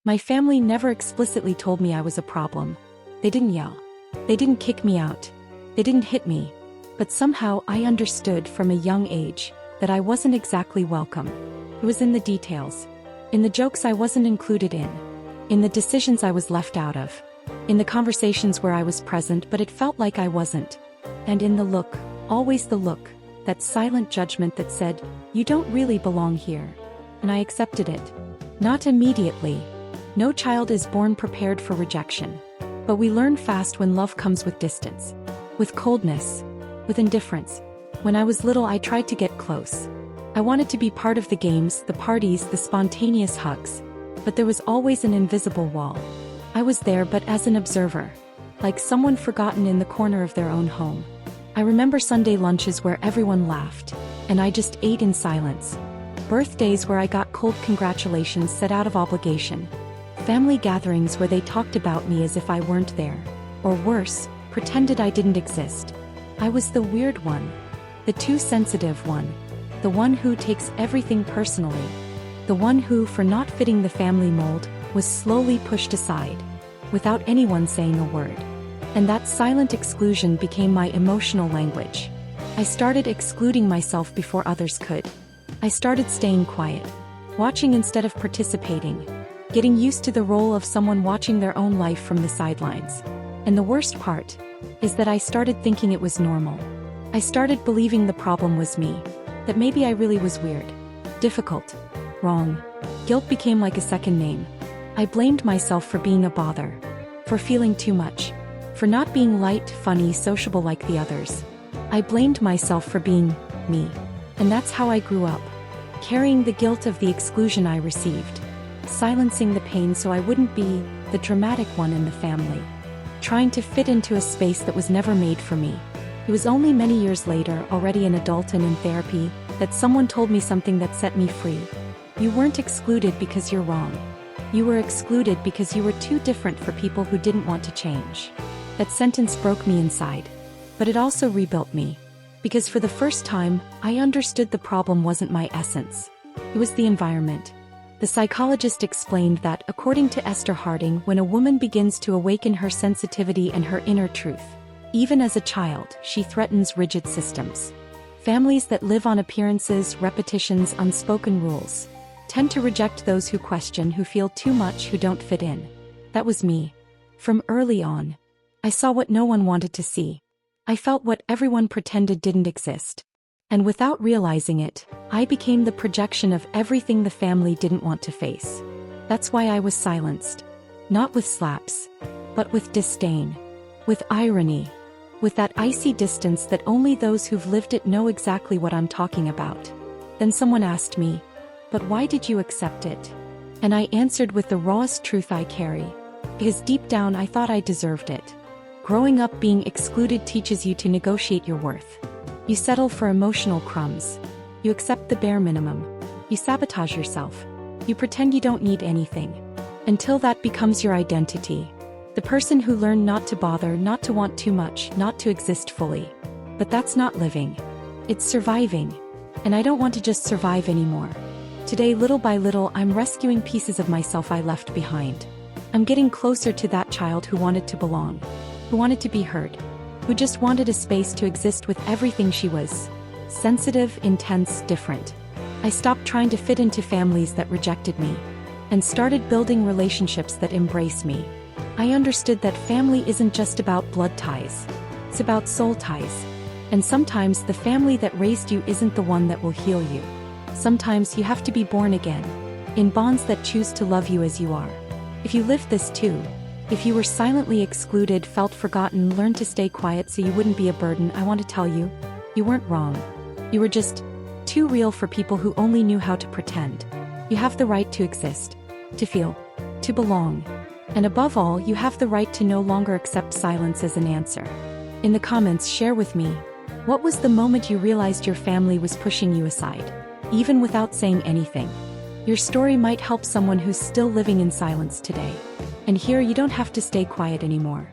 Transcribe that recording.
My family never explicitly told me I was a problem. They didn't yell. They didn't kick me out. They didn't hit me. But somehow I understood from a young age that I wasn't exactly welcome. It was in the details. In the jokes I wasn't included in the decisions I was left out of. In the conversations where I was present but it felt like I wasn't. And in the look, always the look, that silent judgment that said, "You don't really belong here." And I accepted it. Not immediately. No child is born prepared for rejection. But we learn fast when love comes with distance. With coldness. With indifference. When I was little I tried to get close. I wanted to be part of the games, the parties, the spontaneous hugs. But there was always an invisible wall. I was there but as an observer. Like someone forgotten in the corner of their own home. I remember Sunday lunches where everyone laughed. And I just ate in silence. Birthdays where I got cold congratulations said out of obligation. Family gatherings where they talked about me as if I weren't there. Or worse, pretended I didn't exist. I was the weird one. The too sensitive one. The one who takes everything personally. The one who, for not fitting the family mold, was slowly pushed aside. Without anyone saying a word. And that silent exclusion became my emotional language. I started excluding myself before others could. I started staying quiet. Watching instead of participating. Getting used to the role of someone watching their own life from the sidelines. And the worst part is that I started thinking it was normal. I started believing the problem was me. That maybe I really was weird. Difficult. Wrong. Guilt became like a second name. I blamed myself for being a bother. For feeling too much. For not being light, funny, sociable like the others. I blamed myself for being me. And that's how I grew up. Carrying the guilt of the exclusion I received. Silencing the pain so I wouldn't be the dramatic one in the family. Trying to fit into a space that was never made for me. It was only many years later, already an adult and in therapy, that someone told me something that set me free. You weren't excluded because you're wrong. You were excluded because you were too different for people who didn't want to change. That sentence broke me inside. But it also rebuilt me. Because for the first time, I understood the problem wasn't my essence. It was the environment. The psychologist explained that, according to Esther Harding, when a woman begins to awaken her sensitivity and her inner truth, even as a child, she threatens rigid systems. Families that live on appearances, repetitions, unspoken rules, tend to reject those who question, who feel too much, who don't fit in. That was me. From early on. I saw what no one wanted to see. I felt what everyone pretended didn't exist. And without realizing it, I became the projection of everything the family didn't want to face. That's why I was silenced. Not with slaps, but with disdain. With irony. With that icy distance that only those who've lived it know exactly what I'm talking about. Then someone asked me, "But why did you accept it?" And I answered with the rawest truth I carry. Because deep down I thought I deserved it. Growing up being excluded teaches you to negotiate your worth. You settle for emotional crumbs. You accept the bare minimum. You sabotage yourself. You pretend you don't need anything. Until that becomes your identity. The person who learned not to bother, not to want too much, not to exist fully. But that's not living. It's surviving. And I don't want to just survive anymore. Today, little by little, I'm rescuing pieces of myself I left behind. I'm getting closer to that child who wanted to belong. Who wanted to be heard. Who just wanted a space to exist with everything she was. Sensitive, intense, different. I stopped trying to fit into families that rejected me. And started building relationships that embrace me. I understood that family isn't just about blood ties. It's about soul ties. And sometimes the family that raised you isn't the one that will heal you. Sometimes you have to be born again. In bonds that choose to love you as you are. If you lived this too. If you were silently excluded, felt forgotten, learned to stay quiet so you wouldn't be a burden, I want to tell you, you weren't wrong. You were just too real for people who only knew how to pretend. You have the right to exist, to feel, to belong. And above all, you have the right to no longer accept silence as an answer. In the comments, share with me, what was the moment you realized your family was pushing you aside, even without saying anything? Your story might help someone who's still living in silence today. And here, you don't have to stay quiet anymore.